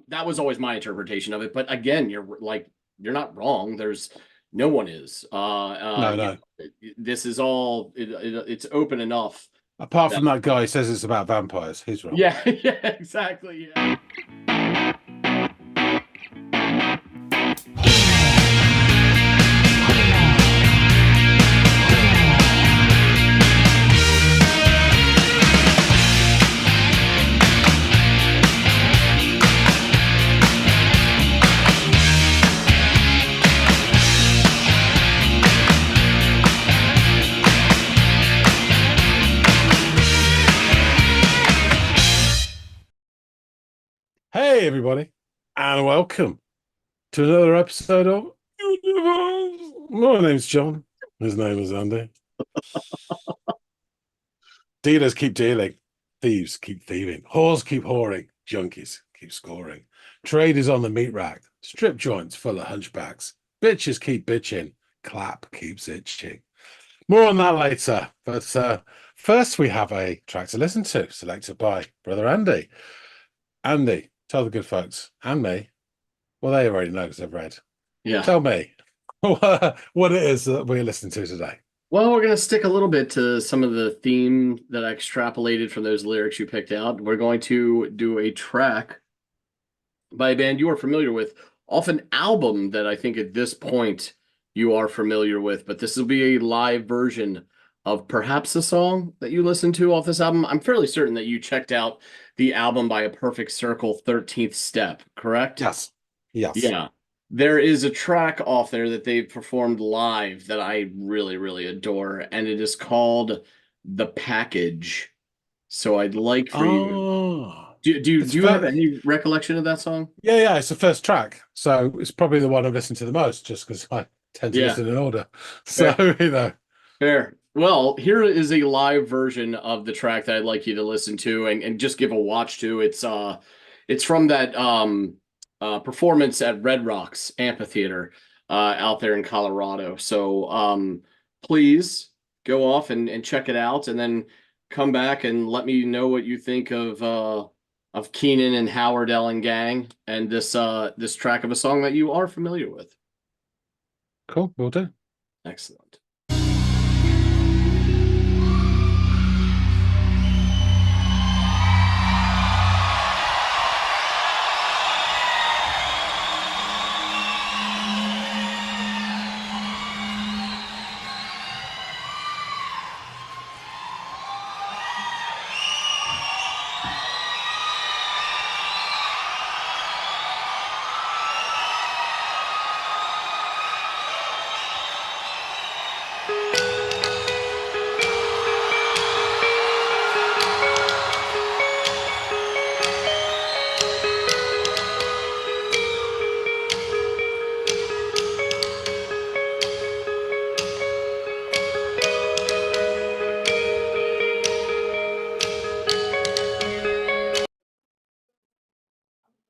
That was always my interpretation of it. But again, you're not wrong. No one is. No, no. This is all it's open enough. Apart That from that guy who says it's about vampires, he's wrong. yeah, yeah, exactly. Yeah. Hey, everybody, and welcome to another episode of Audiophiles. My name's John. His name is Andy. Dealers keep dealing, thieves keep thieving, whores keep whoring, junkies keep scoring. Trade is on the meat rack, strip joints full of hunchbacks. Bitches keep bitching, clap keeps itching. More on that later, but first we have a track to listen to, selected by Brother Andy. Andy, tell the good folks and me. Well, they already know because they've read. Yeah. Tell me what it is that we're listening to today. Well, we're going to stick a little bit to some of the theme that I extrapolated from those lyrics you picked out. We're going to do a track by a band you are familiar with, off an album that I think at this point you are familiar with, but this will be a live version of perhaps a song that you listened to off this album. I'm fairly certain that you checked out the album by A Perfect Circle, 13th Step, correct? Yes. Yeah. There is a track off there that they've performed live that I really, really adore, and it is called The Package. So I'd like for you. Do you have any recollection of that song? Yeah, it's the first track. So it's probably the one I've listened to the most, just because I tend to listen in order. So, Fair. Fair. Well, here is a live version of the track that I'd like you to listen to and just give a watch to. It's from that performance at Red Rocks Amphitheater out there in Colorado. So please go off and check it out, and then come back and let me know what you think of Keenan and Howard Ellen Gang and this track of a song that you are familiar with. Cool, will do. Excellent.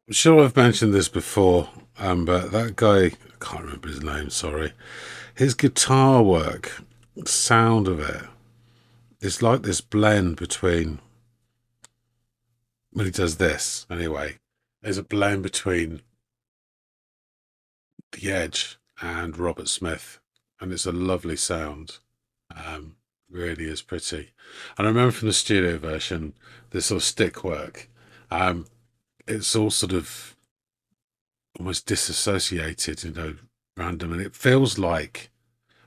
I'm sure I've mentioned this before, but that guy, I can't remember his name, sorry. His guitar work, the sound of it, it's like this blend between, when he does this, anyway, there's a blend between The Edge and Robert Smith, and it's a lovely sound. Really is pretty. And I remember from the studio version, this sort of stick work. It's all sort of almost disassociated, random. And it feels like,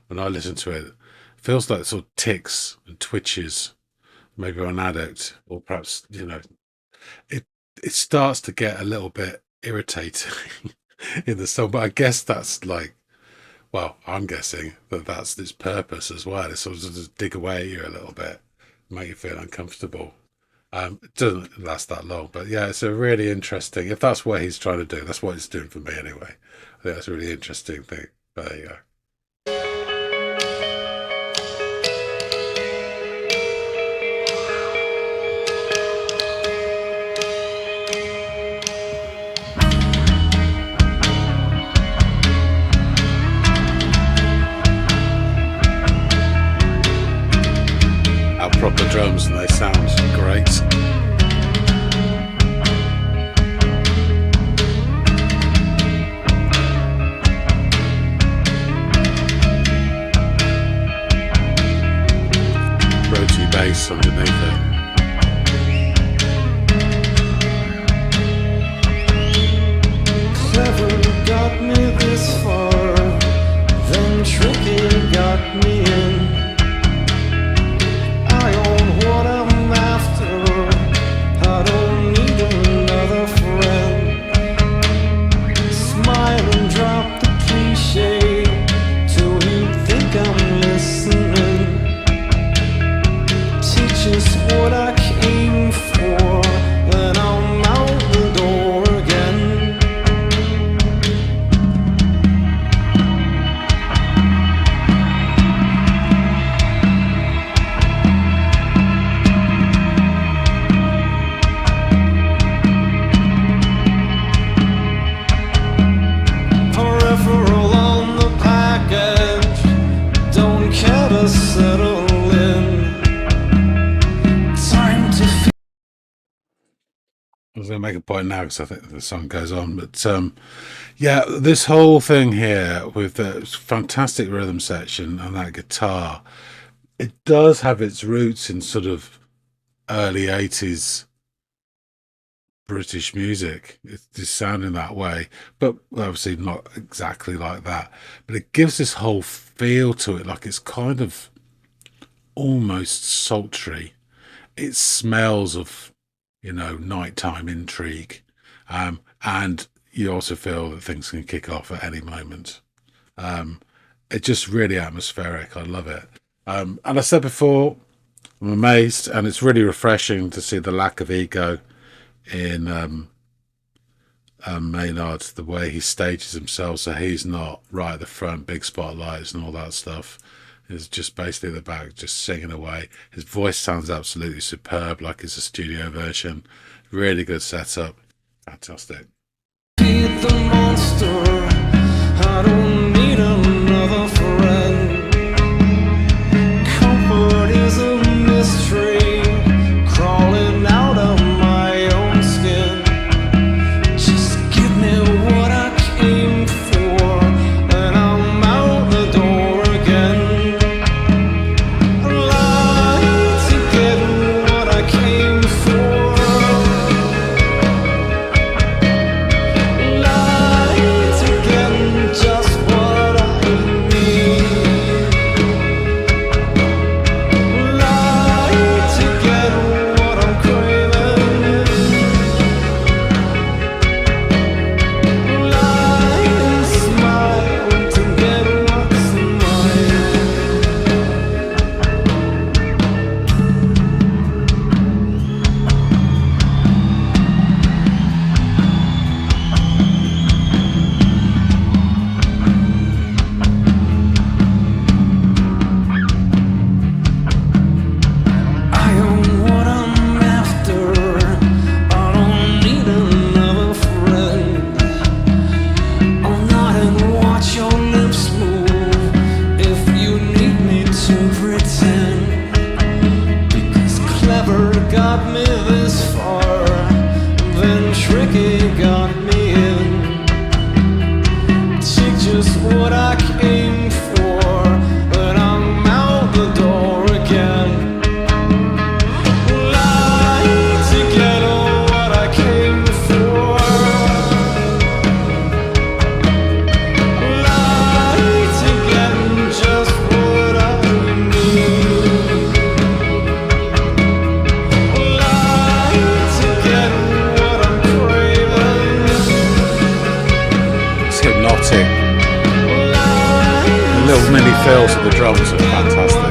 when I listen to it, feels like it sort of ticks and twitches, maybe an addict, or perhaps, it starts to get a little bit irritating in the song. But I guess that's like, well, I'm guessing that that's its purpose as well. It's sort of just dig away at you a little bit, make you feel uncomfortable. It doesn't last that long, but yeah, it's a really interesting, if that's what he's trying to do, that's what it's doing for me anyway. I think that's a really interesting thing. But there you go. Our proper drums, and they sound great. bass underneath it. Clever got me this far, then tricky got me in. I own what I'm after, I don't need another friend. Smile and drop the cliche till you think I'm listening. Teach us what I came for, then I'm out the door again. Peripheral on the package, don't care to settle in. Time to feel. I was going to make a point now because I think the song goes on, but yeah, this whole thing here with the fantastic rhythm section and that guitar, it does have its roots in sort of early 80s British music. It's just sounding that way, but obviously not exactly like that. But it gives this whole feel to it, like it's kind of almost sultry. It smells of, nighttime intrigue, and you also feel that things can kick off at any moment. It's just really atmospheric. I love it. And I said before, I'm amazed, and it's really refreshing to see the lack of ego in Maynard, the way he stages himself, so he's not right at the front, big spotlights and all that stuff. He's just basically at the back, just singing away. His voice sounds absolutely superb, like it's a studio version. Really good setup. Fantastic. Feed the monster, I don't need another friend. Comfort is a mystery, crawling out of my own skin. Just give me what I came for, and I'm out the door again. I lie to get what I came for. Lie to get just what I need. Lie to get what I'm craving. Lie and smile to get what's mine. I own what I'm after, I don't need another friend. I'll nod and watch your lips move if you need me to pretend. Because clever got me this far, then tricky got me in. Take just what I came for, but I'm out the door again. Lie to get what I came for. Lie to get just what I need. Lie to get what I'm craving. It's hypnotic. Lie The little mini fills of the drums are fantastic.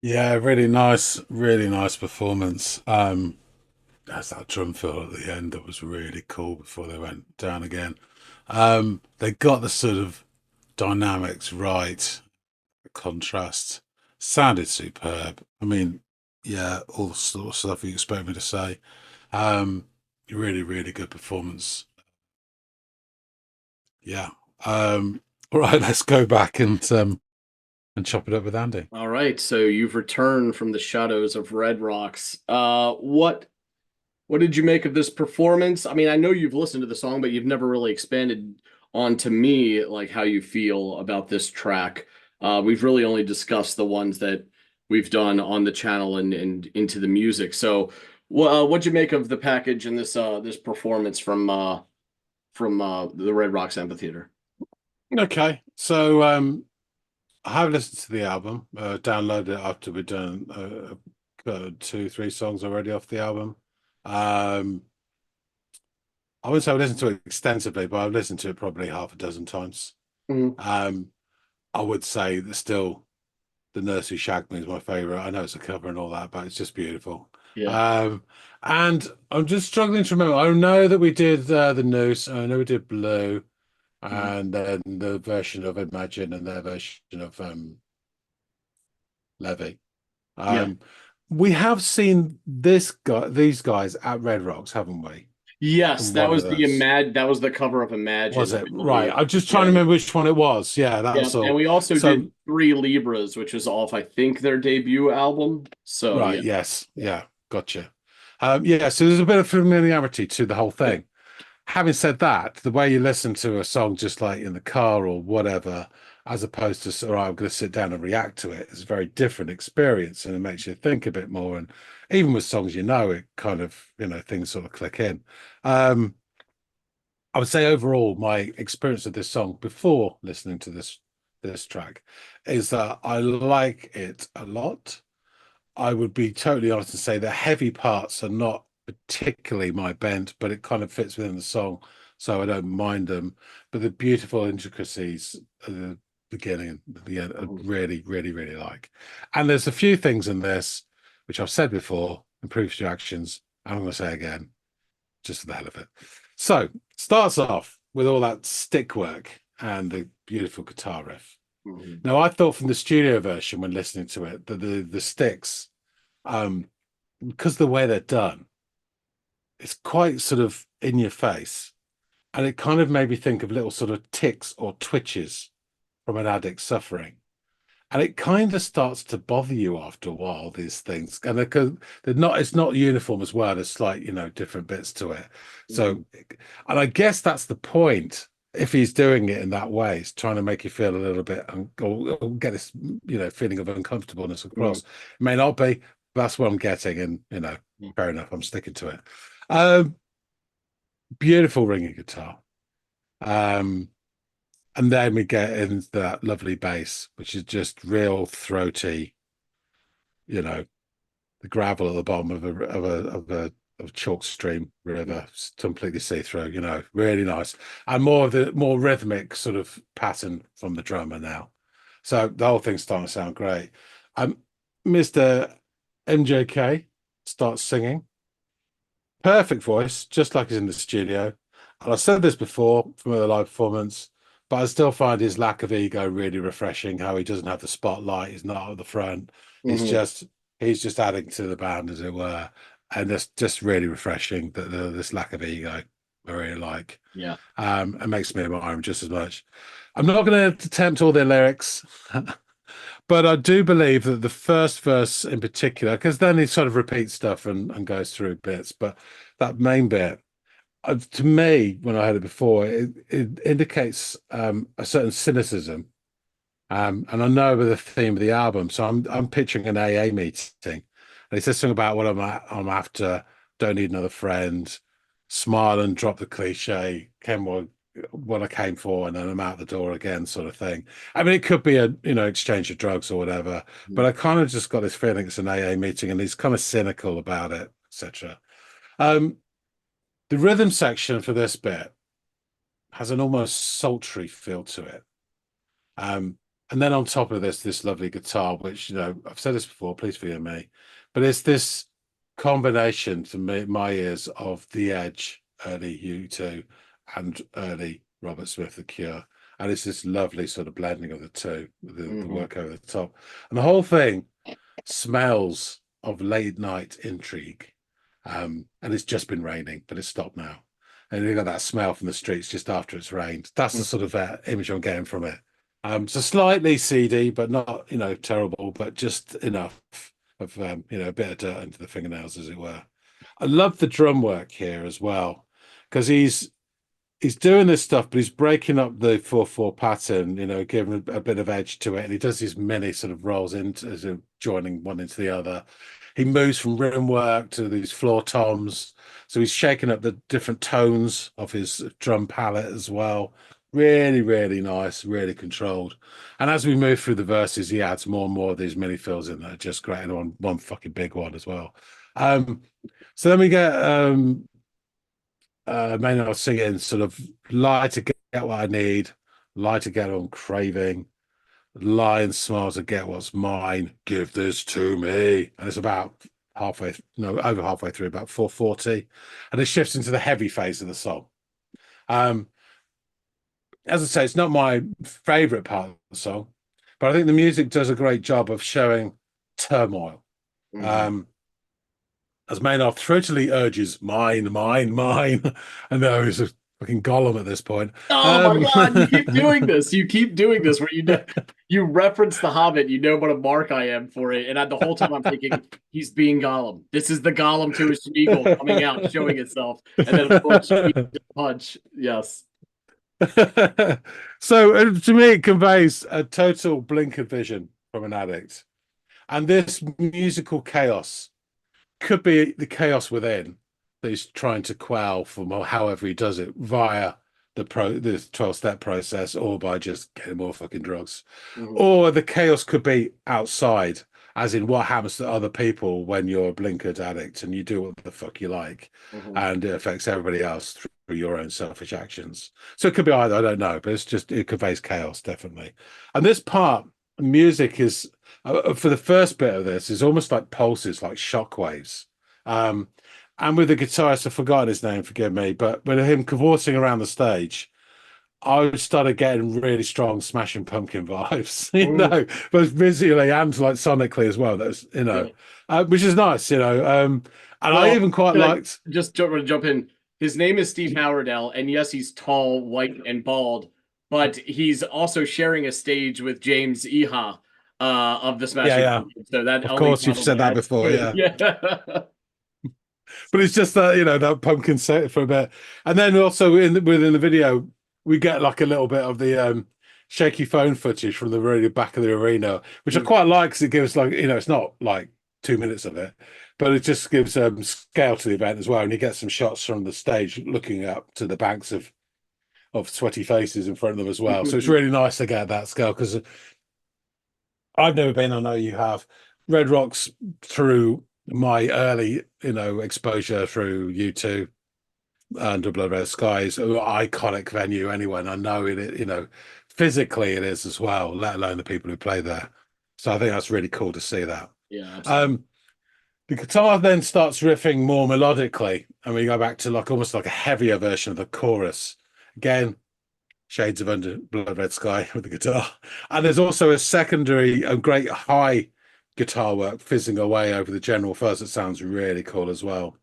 Yeah, really nice performance. That's that drum fill at the end that was really cool before they went down again. They got the sort of dynamics right, the contrast. Sounded superb. I mean, yeah, all the sort of stuff you expect me to say. Um, really good performance. Yeah. All right, let's go back and chop it up with Andy. All right, so you've returned from the shadows of Red Rocks. What did you make of this performance? I mean, I know you've listened to the song, but you've never really expanded on to me like how you feel about this track. We've really only discussed the ones that we've done on the channel and into the music. So, what'd you make of the package and this performance from the Red Rocks Amphitheater? Okay, so I have listened to the album, downloaded it after we'd done two, three songs already off the album. Um, I wouldn't say I've listened to it extensively, but I've listened to it probably half a dozen times. Mhm. Um, I would say that still the Nurse Who Shagged Me is my favorite. I know it's a cover and all that, but it's just beautiful. Yeah. Um, and I'm just struggling to remember. I know that we did the Noose, I know we did Blue, Mhm. and then the version of Imagine and their version of Levy. Yeah. Um, we have seen these guys at Red Rocks, haven't we? Yes, In one of those. That was the cover of Was Imagine, I it? Right. believe. I'm just trying Yeah. to remember which one it was. Yeah, Yeah, that's and all. we also did So, Three Libras, which was off, I think, their debut album. So right, yeah, yes, yeah, gotcha. Yeah, so there's a bit of familiarity to the whole yeah, thing. Having said that, the way you listen to a song just like in the car or whatever, as opposed to, all right, I'm going to sit down and react to it, it's a very different experience and it makes you think a bit more. And even with songs, it kind of, things sort of click in. Um, I would say overall, my experience of this song before listening to this track is that I like it a lot. I would be totally honest and say the heavy parts are not particularly my bent, but it kind of fits within the song, so I don't mind them. But the beautiful intricacies at the beginning, at the end, I mhm, really like. And there's a few things in this which I've said before, improves your actions. I'm going to say again, just for the hell of it. So starts off with all that stick work and the beautiful guitar riff. mhm, Now, I thought from the studio version when listening to it that the sticks, um, because the way they're done, it's quite sort of in your face, and it kind of made me think of little sort of ticks or twitches from an addict suffering. And it kind of starts to bother you after a while, these things. And they're not, it's not uniform as well. There's slight, different bits to it. mhm, So, and I guess that's the point. If he's doing it in that way, he's trying to make you feel a little bit, or get this, feeling of uncomfortableness mhm, across. It may not be, but that's what I'm getting. And, mhm. fair enough. I'm sticking to it. Um, Beautiful ringing guitar. Um, and then we get into that lovely bass, which is just real throaty, you know, the gravel at the bottom of a chalk stream river, it's completely see through. Really nice, and more of the more rhythmic sort of pattern from the drummer now. So the whole thing's starting to sound great. Mr. MJK starts singing, perfect voice, just like he's in the studio. And I said this before from a live performance, but I still find his lack of ego really refreshing. How he doesn't have the spotlight, he's not at the front. He's Mhm. just he's just adding to the band, as it were, and that's just really refreshing. That this lack of ego, I really like. Yeah. It makes me admire him just as much. I'm not going to attempt all their lyrics, but I do believe that the first verse in particular, because then he sort of repeats stuff and goes through bits, but that main bit to me, when I heard it before, it indicates a certain cynicism. And I know with the theme of the album, so I'm picturing an AA meeting. And he says something about what I'm after, don't need another friend, smile and drop the cliche, came what I came for, and then I'm out the door again, sort of thing. I mean, it could be a exchange of drugs or whatever, but Mhm. I kind of just got this feeling it's an AA meeting, and he's kind of cynical about it, etc. Um, the rhythm section for this bit has an almost sultry feel to it. Um, And then on top of this lovely guitar, which, you know, I've said this before, please forgive me, but it's this combination to me, my ears, of The Edge, early U2, and early Robert Smith, The Cure. And it's this lovely sort of blending of the two, the work over the top. And the whole thing smells of late night intrigue. And it's just been raining, but it's stopped now. And you got that smell from the streets just after it's rained. That's the sort of image I'm getting from it. So slightly seedy, but not, you know, terrible, but just enough of, you know, a bit of dirt under the fingernails, as it were. I love the drum work here as well, because he's doing this stuff, but he's breaking up the 4/4 pattern, you know, giving a bit of edge to it. And he does these many sort of rolls into as if joining one into the other. He moves from rhythm work to these floor toms. So he's shaking up the different tones of his drum palette as well. Really, really nice, really controlled. And as we move through the verses, he adds more and more of these mini fills in that are just great, and one fucking big one as well. So then we get Maynard singing sort of lie to get what I need, lie to get what I'm craving, lie and smile to get what's mine, give this to me. And it's about over halfway through, about 4:40. And it shifts into the heavy phase of the song. As I say, it's not my favorite part of the song, but I think the music does a great job of showing turmoil. As Maynard throatily urges, mine, mine, mine. And there is a fucking Gollum at this point. Oh my God, you keep doing this. You keep doing this where you reference The Hobbit, you know what a mark I am for it. And the whole time I'm thinking, he's being Gollum. This is the Gollum to his Smeagol coming out, showing itself. And then, of course, punch. Yes. So to me, it conveys a total blink of vision from an addict. And this musical chaos could be the chaos within that he's trying to quell from however he does it via the 12-step process, or by just getting more fucking drugs. Or the chaos could be outside, as in what happens to other people when you're a blinkered addict and you do what the fuck you like, and it affects everybody else through your own selfish actions. So it could be either, I don't know, but it conveys chaos, definitely. And this part, music is for the first bit of this is almost like pulses, like shockwaves. And with the guitarist, I've forgotten his name, forgive me, but with him cavorting around the stage, I started getting really strong Smashing Pumpkin vibes, you know, both visually and like sonically as well. That's, you know, which is nice, you know. And I even quite liked. Just jump in. His name is Steve Howardell, and yes, he's tall, white, and bald, but he's also sharing a stage with James Iha of the Smashing Pumpkins. So that, of course, you've said that before, yeah. But it's just that, you know, that pumpkin set for a bit. And then also within the video, we get like a little bit of the shaky phone footage from the really back of the arena, which I quite like because it gives, like, you know, it's not like 2 minutes of it, but it just gives scale to the event as well. And you get some shots from the stage looking up to the banks of sweaty faces in front of them as well. So it's really nice to get that scale, because I've never been, I know you have. Red Rocks, through my early, you know, exposure through U2 and Blood Red Skies, an iconic venue anyway, and I know it, you know, physically it is as well, let alone the people who play there. So I think that's really cool to see that. Yeah, absolutely. The guitar then starts riffing more melodically, and we go back to like almost like a heavier version of the chorus. Again, shades of Under Blood Red Sky with the guitar. And there's also a secondary, a great high guitar work fizzing away over the general fuzz that sounds really cool as well.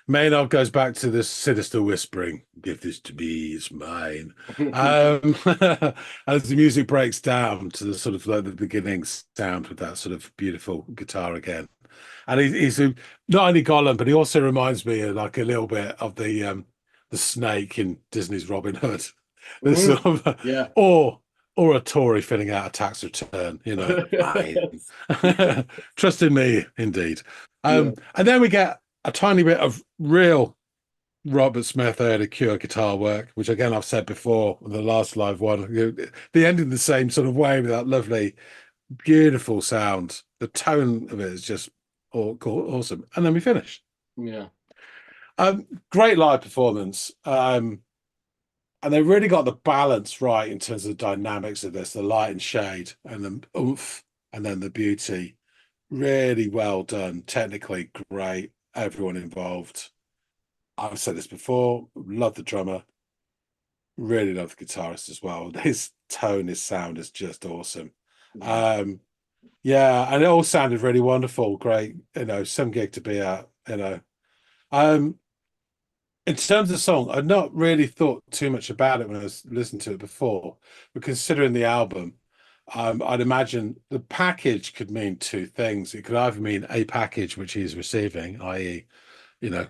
Maynard goes back to this sinister whispering, give this to me, it's mine. As the music breaks down to the sort of like the beginning sound with that sort of beautiful guitar again. And he's not only Gollum, but he also reminds me of like a little bit of the snake in Disney's Robin Hood. This sort of, or a Tory filling out a tax return, you know. Trust in me, indeed. And then we get a tiny bit of real Robert Smith early Cure guitar work, which again I've said before, the last live one. They ended the same sort of way with that lovely, beautiful sound. The tone of it is just awesome. And then we finish. Yeah. Great live performance. and they really got the balance right in terms of the dynamics of this, the light and shade, and the oomph, and then the beauty. Really well done, technically great. Everyone involved. I've said this before. Love the drummer. Really love the guitarist as well. His tone, his sound is just awesome. Yeah, and it all sounded really wonderful. Great, some gig to be at. Um, in terms of the song, I'd not really thought too much about it when I was listening to it before, but considering the album, I'd imagine the package could mean two things. It could either mean a package which he's receiving, i.e.,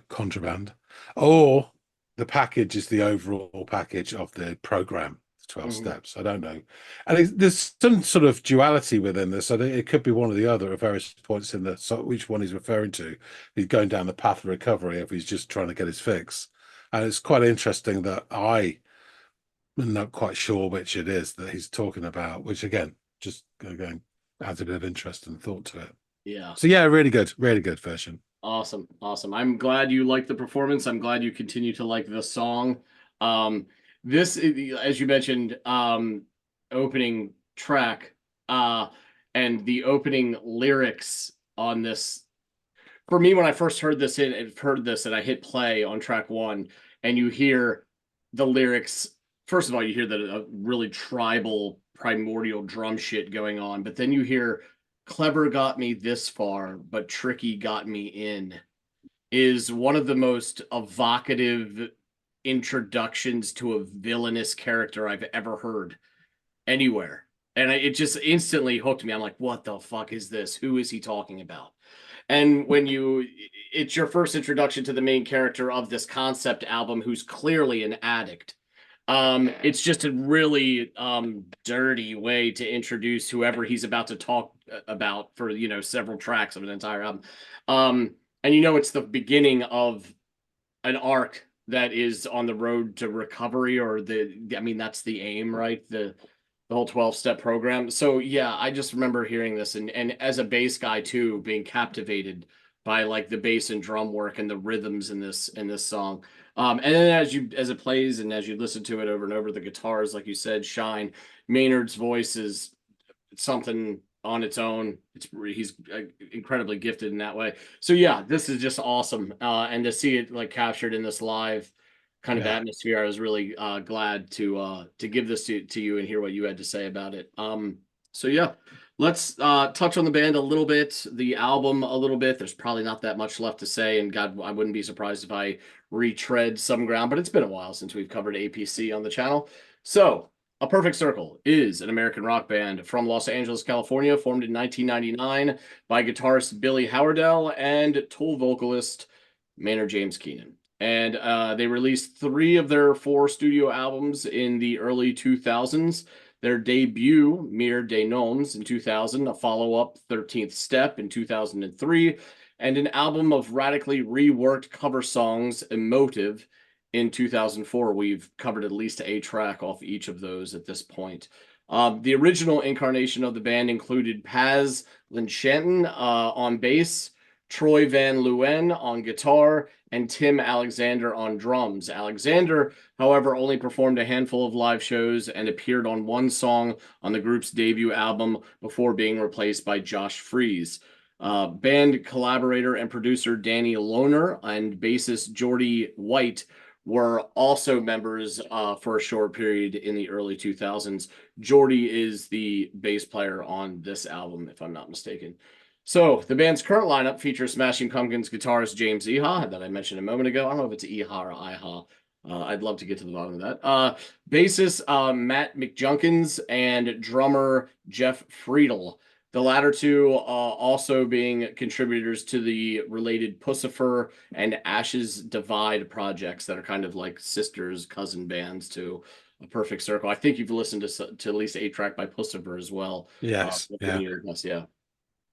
contraband, or the package is the overall package of the program, the 12 steps. I don't know. And there's some sort of duality within this. I think it could be one or the other at various points in which one he's referring to. He's going down the path of recovery if he's just trying to get his fix. And it's quite interesting that I'm not quite sure which it is that he's talking about, which again, just going adds a bit of interest and thought to it. Yeah. So yeah, really good version. Awesome. I'm glad you like the performance. I'm glad you continue to like the song. This, as you mentioned, opening track, and the opening lyrics on this. For me, when I first heard this and I hit play on track one, and you hear the lyrics. First of all, you hear the really tribal, primordial drum shit going on, but then you hear "Clever got me this far, but tricky got me in" is one of the most evocative introductions to a villainous character I've ever heard anywhere. And it just instantly hooked me. I'm like, what the fuck is this? Who is he talking about? And when it's your first introduction to the main character of this concept album, who's clearly an addict. It's just a really dirty way to introduce whoever he's about to talk about for several tracks of an entire album. And it's the beginning of an arc that is on the road to recovery, or that's the aim, right? The whole 12-step program. So yeah, I just remember hearing this and as a bass guy too, being captivated by like the bass and drum work and the rhythms in this song. And then as it plays and as you listen to it over and over, the guitars, like you said, shine. Maynard's voice is something on its own. He's incredibly gifted in that way. So yeah, this is just awesome. And to see it like captured in this live kind of atmosphere, I was really glad to give this to you and hear what you had to say about it. So yeah, let's touch on the band a little bit, the album a little bit. There's probably not that much left to say, and God, I wouldn't be surprised if I retread some ground, but it's been a while since we've covered APC on the channel. So A Perfect Circle is an American rock band from Los Angeles, California, formed in 1999 by guitarist Billy Howerdel and Tool vocalist Maynard James Keenan. And they released 3 of their 4 studio albums in the early 2000s. Their debut, Mir des Noms, in 2000, a follow-up, 13th Step, in 2003, and an album of radically reworked cover songs, Emotive, in 2004. We've covered at least a track off each of those at this point. The original incarnation of the band included Paz Linchanton on bass, Troy Van Leeuwen on guitar, and Tim Alexander on drums. Alexander, however, only performed a handful of live shows and appeared on one song on the group's debut album before being replaced by Josh Freese. Band collaborator and producer Danny Lohner and bassist Jordy White were also members for a short period in the early 2000s. Jordy is the bass player on this album, if I'm not mistaken. So the band's current lineup features Smashing Pumpkins guitarist James Iha, that I mentioned a moment ago. I don't know if it's Iha or Iha. I'd love to get to the bottom of that. Bassist Matt McJunkins and drummer Jeff Friedel. The latter two also being contributors to the related Pussifer and Ashes Divide projects that are kind of like sisters, cousin bands to A Perfect Circle. I think you've listened to at least a track by Pussifer as well. Yes. Yeah.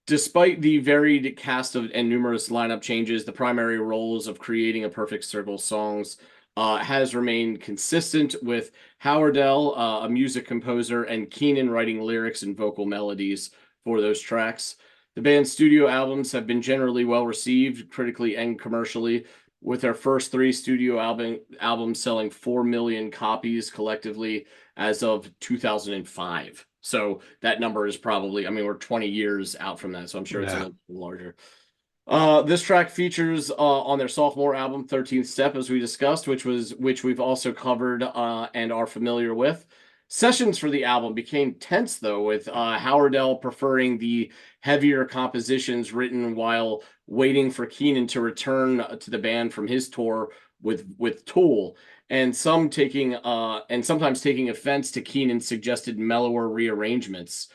Despite the varied cast and numerous lineup changes, the primary roles of creating A Perfect Circle songs has remained consistent, with Howerdel, a music composer, and Keenan writing lyrics and vocal melodies for those tracks. The band's studio albums have been generally well received, critically and commercially. with their first 3 studio albums selling 4 million copies collectively as of 2005. So that number is probably, I mean, we're 20 years out from that, so I'm sure it's a Yeah. little larger. This track features on their sophomore album, 13th Step, as we discussed, which we've also covered and are familiar with. Sessions for the album became tense, though, with Howardell preferring the heavier compositions written while waiting for Keenan to return to the band from his tour with Tool, and sometimes taking offense to Keenan's suggested mellower rearrangements.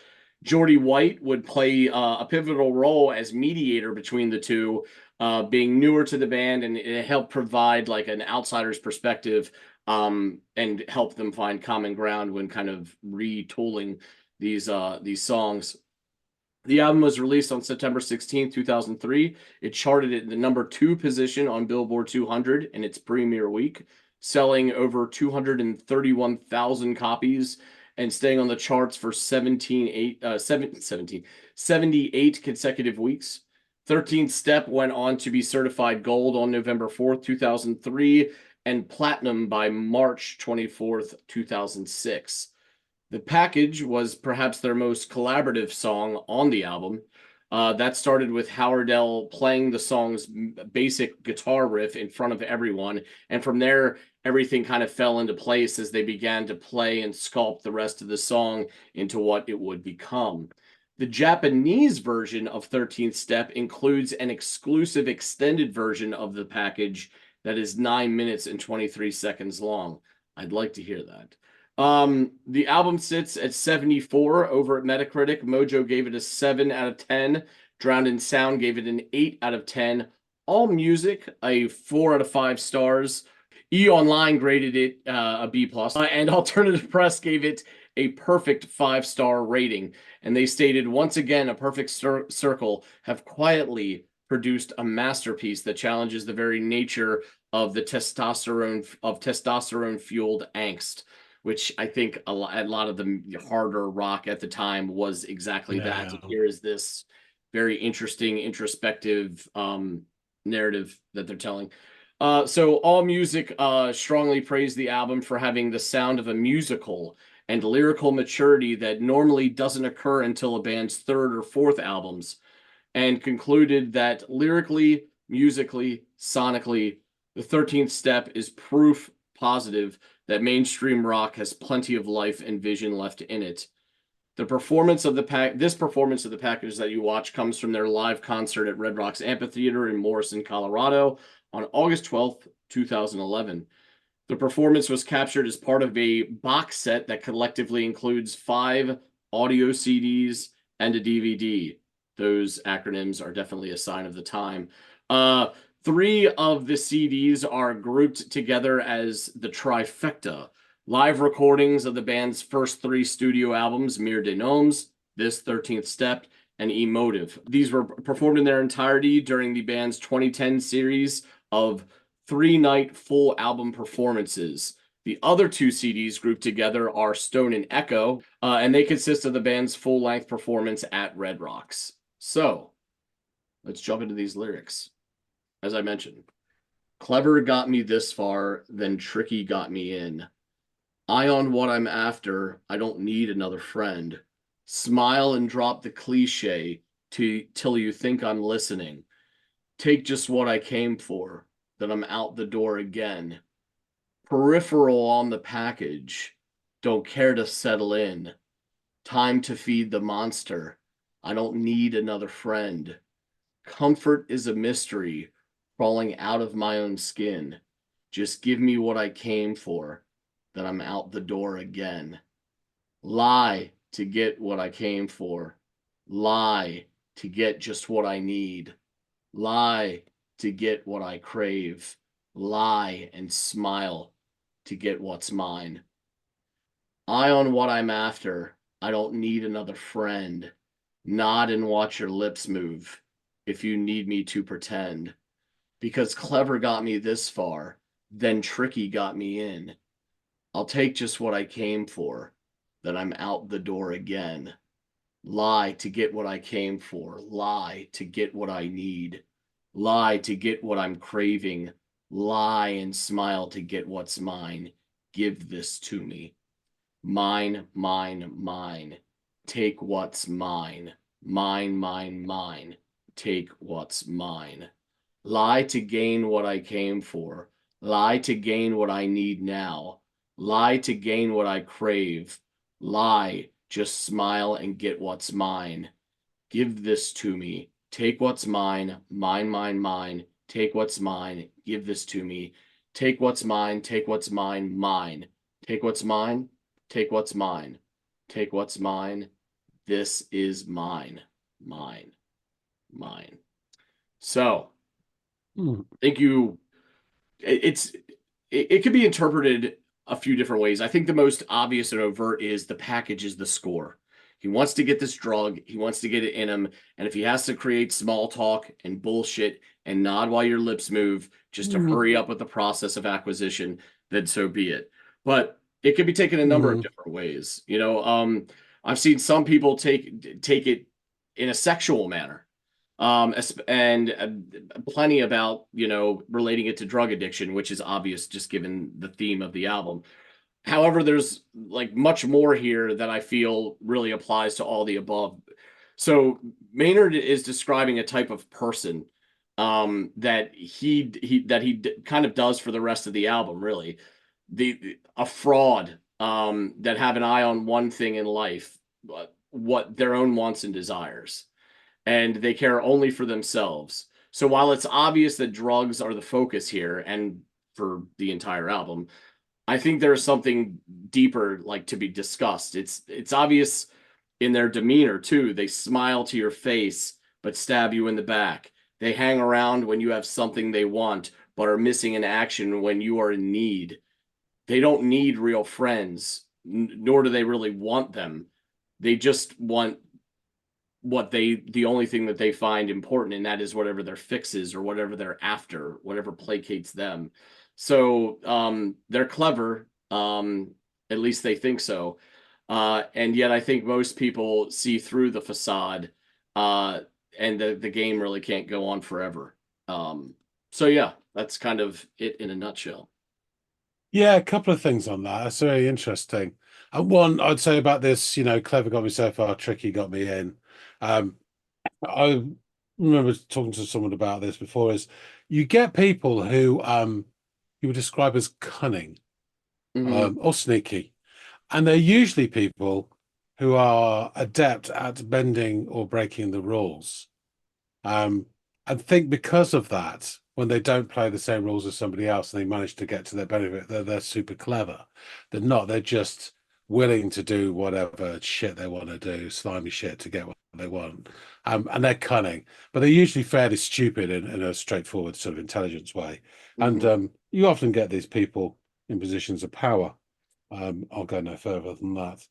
Geordie White would play a pivotal role as mediator between the two, being newer to the band, and it helped provide like an outsider's perspective and help them find common ground when kind of retooling these songs. The album was released on September 16th, 2003. It charted at the number 2 position on Billboard 200 in its premiere week, selling over 231,000 copies and staying on the charts for 78 consecutive weeks. 13th Step went on to be certified gold on November 4th, 2003, and platinum by March 24th, 2006. The Package was perhaps their most collaborative song on the album. That started with Howardell playing the song's basic guitar riff in front of everyone, and from there, everything kind of fell into place as they began to play and sculpt the rest of the song into what it would become. The Japanese version of 13th Step includes an exclusive extended version of the package that is 9 minutes and 23 seconds long. I'd like to hear that. The album sits at 74 over at Metacritic. Mojo gave it a 7 out of 10. Drowned in Sound gave it an 8 out of 10. All Music, a 4 out of 5 stars. E! Online graded it a B+, and Alternative Press gave it a perfect 5-star rating. And they stated, once again, A Perfect Circle have quietly produced a masterpiece that challenges the very nature of the testosterone-fueled angst, which I think a lot of the harder rock at the time was exactly that. And here is this very interesting, introspective narrative that they're telling. So All Music strongly praised the album for having the sound of a musical and lyrical maturity that normally doesn't occur until a band's 3rd or 4th albums, and concluded that lyrically, musically, sonically, the 13th Step is proof positive that mainstream rock has plenty of life and vision left in it. This performance of the package that you watch comes from their live concert at Red Rocks Amphitheater in Morrison, Colorado on August 12th, 2011. The performance was captured as part of a box set that collectively includes 5 audio CDs and a DVD. Those acronyms are definitely a sign of the time. 3 of the CDs are grouped together as the trifecta. Live recordings of the band's first 3 studio albums, Mir de Noms, This 13th Step, and Emotive. These were performed in their entirety during the band's 2010 series of 3-night full album performances. The other 2 CDs grouped together are Stone and Echo, and they consist of the band's full-length performance at Red Rocks. So, let's jump into these lyrics. As I mentioned, clever got me this far, then tricky got me in. Eye on what I'm after, I don't need another friend. Smile and drop the cliche till you think I'm listening. Take just what I came for, then I'm out the door again. Peripheral on the package, don't care to settle in. Time to feed the monster, I don't need another friend. Comfort is a mystery, crawling out of my own skin. Just give me what I came for, then I'm out the door again. Lie to get what I came for. Lie to get just what I need. Lie to get what I crave. Lie and smile to get what's mine. Eye on what I'm after, I don't need another friend. Nod and watch your lips move if you need me to pretend. Because clever got me this far, then tricky got me in. I'll take just what I came for, then I'm out the door again. Lie to get what I came for. Lie to get what I need. Lie to get what I'm craving. Lie and smile to get what's mine. Give this to me. Mine, mine, mine. Take what's mine. Mine, mine, mine. Take what's mine. Lie to gain what I came for. Lie to gain what I need now. Lie to gain what I crave. Lie, just smile and get what's mine. Give this to me. Take what's mine. Mine, mine, mine. Take what's mine. Give this to me. Take what's mine. Take what's mine. Mine. Take what's mine. Take what's mine. Take what's mine. This is mine. Mine. Mine. So, Hmm. I think it could be interpreted a few different ways. I think the most obvious and overt is the package is the score. He wants to get this drug, he wants to get it in him, and if he has to create small talk and bullshit and nod while your lips move just to hurry up with the process of acquisition, then so be it. But it could be taken a number of different ways. I've seen some people take it in a sexual manner, and plenty about relating it to drug addiction, which is obvious just given the theme of the album. However, there's like much more here that I feel really applies to all the above. So Maynard is describing a type of person that he kind of does for the rest of the album. Really, a fraud that have an eye on one thing in life, what their own wants and desires, and they care only for themselves. So while it's obvious that drugs are the focus here and for the entire album, I think there's something deeper like to be discussed. It's obvious in their demeanor too. They smile to your face but stab you in the back. They hang around when you have something they want but are missing in action when you are in need. They don't need real friends, nor do they really want them. They just want the only thing that they find important, and that is whatever their fix is or whatever they're after, whatever placates them. So they're clever, at least they think so, and yet I think most people see through the facade, and the game really can't go on forever. So yeah, that's kind of it in a nutshell. Yeah, a couple of things on that. That's very interesting. One, I'd say about this, clever got me so far, tricky got me in. Um, I remember talking to someone about this before, is you get people who you would describe as cunning Mhm. or sneaky. And they're usually people who are adept at bending or breaking the rules. I think because of that, when they don't play the same rules as somebody else and they manage to get to their benefit, they're super clever. They're not, they're just willing to do whatever shit they want to do, slimy shit to get what they want. And they're cunning, but they're usually fairly stupid in a straightforward sort of intelligence way. And Mhm. you often get these people in positions of power. I'll go no further than that.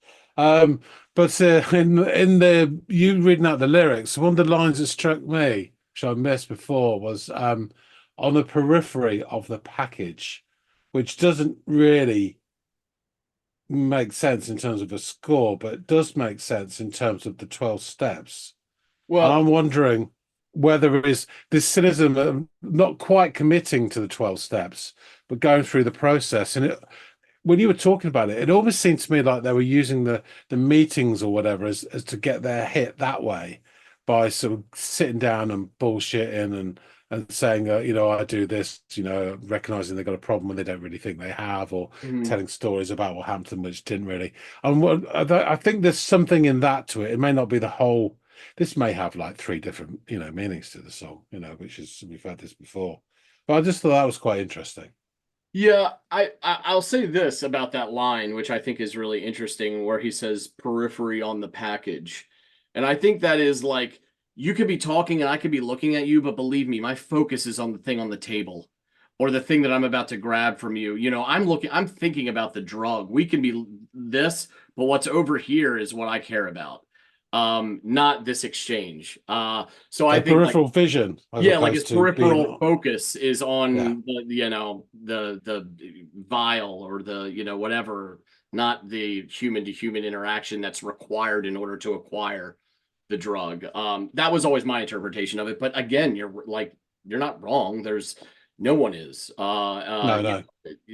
But in the you reading out the lyrics, one of the lines that struck me, which I missed before, was on the periphery of the package, which doesn't really make sense in terms of a score, but it does make sense in terms of the 12 steps. And Well, I'm wondering whether it is this cynicism of not quite committing to the 12 steps, but going through the process. And when you were talking about it, it almost seemed to me like they were using the meetings or whatever as to get their hit that way by sort of sitting down and bullshitting and saying, I do this, recognizing they've got a problem when they don't really think they have, or mhm. telling stories about what happened to them, which didn't really. And I think there's something in that to it. It may not be the whole. This may have like three different, meanings to the song, which is we've had this before. But I just thought that was quite interesting. Yeah, I'll say this about that line, which I think is really interesting, where he says periphery on the package. And I think that is like you could be talking and I could be looking at you, but believe me, my focus is on the thing on the table or the thing that I'm about to grab from you. I'm thinking about the drug. We can be this, but what's over here is what I care about. Not this exchange. So I So think like peripheral vision as yeah, like his opposed to being, peripheral focus is yeah. on the vial or whatever, not the human to human interaction that's required in order to acquire the drug. That was always my interpretation of it. But again, you're not wrong. There's No one is. No, no.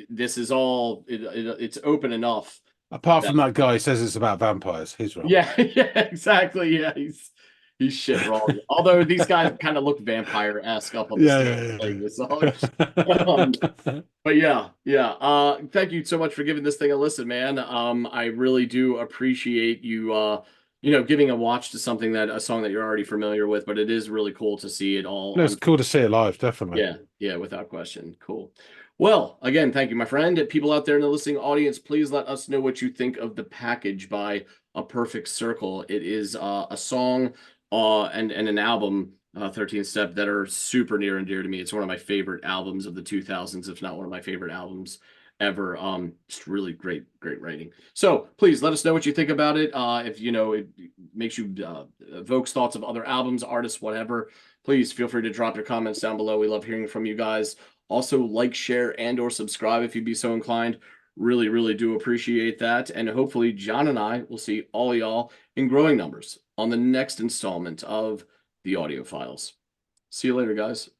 This is all it's open enough. Apart from that guy who says it's about vampires, he's wrong. Yeah, yeah, exactly. Yeah, he's shit wrong. Although these guys kind of look vampire-esque up on the stage playing this song. But yeah, yeah. Thank you so much for giving this thing a listen, man. I really do appreciate you giving a watch to a song that you're already familiar with, but it is really cool to see it all. No, it's cool to see it live, definitely. Yeah, yeah, without question. Cool. Well, again, thank you, my friend. People out there in the listening audience, please let us know what you think of The Package by A Perfect Circle. It is a song and an album, 13th Step, that are super near and dear to me. It's one of my favorite albums of the 2000s, if not one of my favorite albums ever. Just really great writing. So please let us know what you think about it. If it makes you evokes thoughts of other albums, artists, whatever, please feel free to drop your comments down below. We love hearing from you guys. Also, like, share, and or subscribe if you'd be so inclined. Really, really do appreciate that. And hopefully John and I will see all y'all in growing numbers on the next installment of the Audiophiles. See you later, guys.